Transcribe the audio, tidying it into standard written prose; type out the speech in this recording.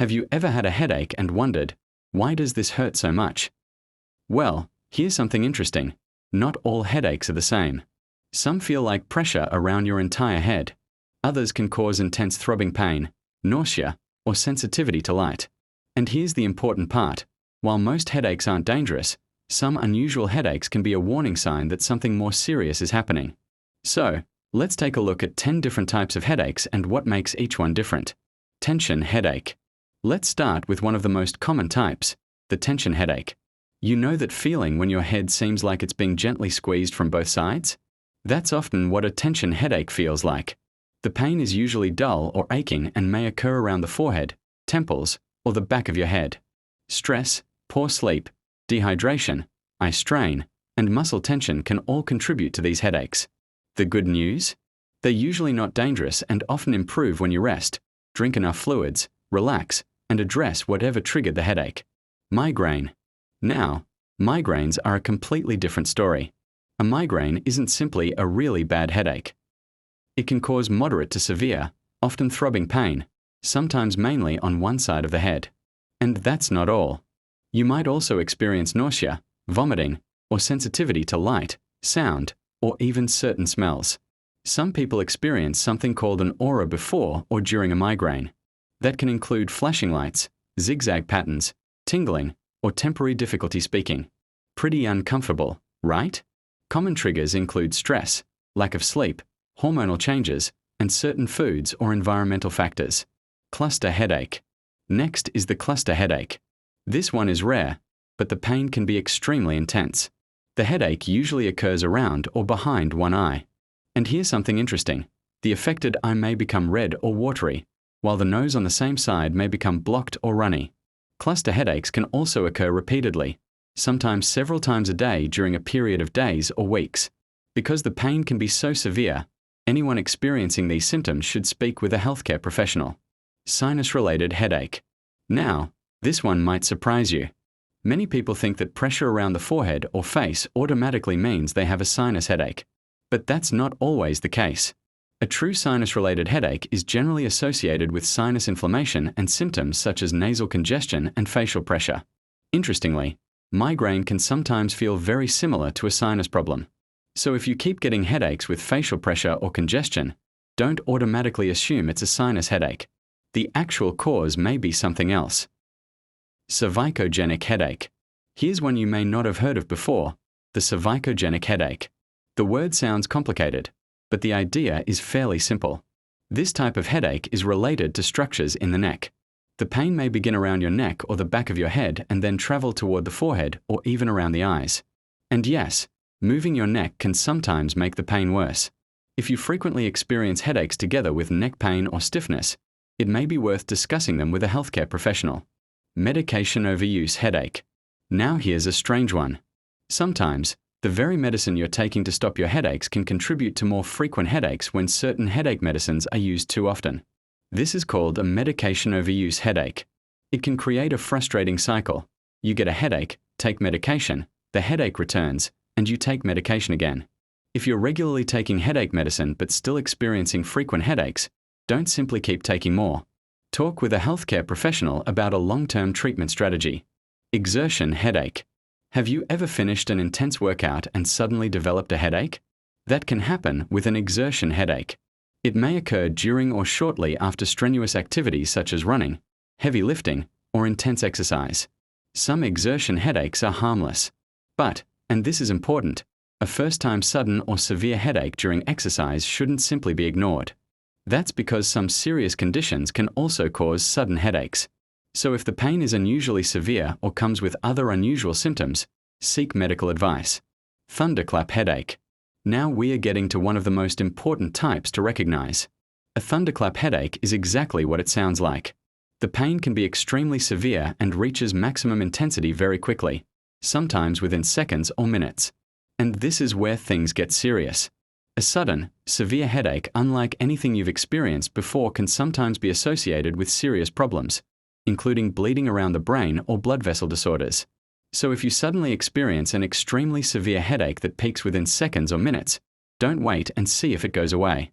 Have you ever had a headache and wondered, why does this hurt so much? Well, here's something interesting. Not all headaches are the same. Some feel like pressure around your entire head. Others can cause intense throbbing pain, nausea, or sensitivity to light. And here's the important part. While most headaches aren't dangerous, some unusual headaches can be a warning sign that something more serious is happening. So, let's take a look at 10 different types of headaches and what makes each one different. Tension headache. Let's start with one of the most common types, the tension headache. You know that feeling when your head seems like it's being gently squeezed from both sides? That's often what a tension headache feels like. The pain is usually dull or aching and may occur around the forehead, temples, or the back of your head. Stress, poor sleep, dehydration, eye strain, and muscle tension can all contribute to these headaches. The good news? They're usually not dangerous and often improve when you rest, drink enough fluids, relax, and address whatever triggered the headache. Migraine. Now, migraines are a completely different story. A migraine isn't simply a really bad headache. It can cause moderate to severe, often throbbing pain, sometimes mainly on one side of the head. And that's not all. You might also experience nausea, vomiting, or sensitivity to light, sound, or even certain smells. Some people experience something called an aura before or during a migraine. That can include flashing lights, zigzag patterns, tingling, or temporary difficulty speaking. Pretty uncomfortable, right? Common triggers include stress, lack of sleep, hormonal changes, and certain foods or environmental factors. Cluster headache. Next is the cluster headache. This one is rare, but the pain can be extremely intense. The headache usually occurs around or behind one eye. And here's something interesting. The affected eye may become red or watery, while the nose on the same side may become blocked or runny. Cluster headaches can also occur repeatedly, sometimes several times a day during a period of days or weeks. Because the pain can be so severe, anyone experiencing these symptoms should speak with a healthcare professional. Sinus-related headache. Now, this one might surprise you. Many people think that pressure around the forehead or face automatically means they have a sinus headache. But that's not always the case. A true sinus-related headache is generally associated with sinus inflammation and symptoms such as nasal congestion and facial pressure. Interestingly, migraine can sometimes feel very similar to a sinus problem. So if you keep getting headaches with facial pressure or congestion, don't automatically assume it's a sinus headache. The actual cause may be something else. Cervicogenic headache. Here's one you may not have heard of before, the cervicogenic headache. The word sounds complicated, but the idea is fairly simple. This type of headache is related to structures in the neck. The pain may begin around your neck or the back of your head and then travel toward the forehead or even around the eyes. And yes, moving your neck can sometimes make the pain worse. If you frequently experience headaches together with neck pain or stiffness, it may be worth discussing them with a healthcare professional. Medication overuse headache. Now here's a strange one. Sometimes, the very medicine you're taking to stop your headaches can contribute to more frequent headaches when certain headache medicines are used too often. This is called a medication overuse headache. It can create a frustrating cycle. You get a headache, take medication, the headache returns, and you take medication again. If you're regularly taking headache medicine but still experiencing frequent headaches, don't simply keep taking more. Talk with a healthcare professional about a long-term treatment strategy. Exertion headache. Have you ever finished an intense workout and suddenly developed a headache? That can happen with an exertion headache. It may occur during or shortly after strenuous activities such as running, heavy lifting, or intense exercise. Some exertion headaches are harmless. But, and this is important, a first-time sudden or severe headache during exercise shouldn't simply be ignored. That's because some serious conditions can also cause sudden headaches. So if the pain is unusually severe or comes with other unusual symptoms, seek medical advice. Thunderclap headache. Now we are getting to one of the most important types to recognize. A thunderclap headache is exactly what it sounds like. The pain can be extremely severe and reaches maximum intensity very quickly, sometimes within seconds or minutes. And this is where things get serious. A sudden, severe headache, unlike anything you've experienced before, can sometimes be associated with serious problems, including bleeding around the brain or blood vessel disorders. So if you suddenly experience an extremely severe headache that peaks within seconds or minutes, don't wait and see if it goes away.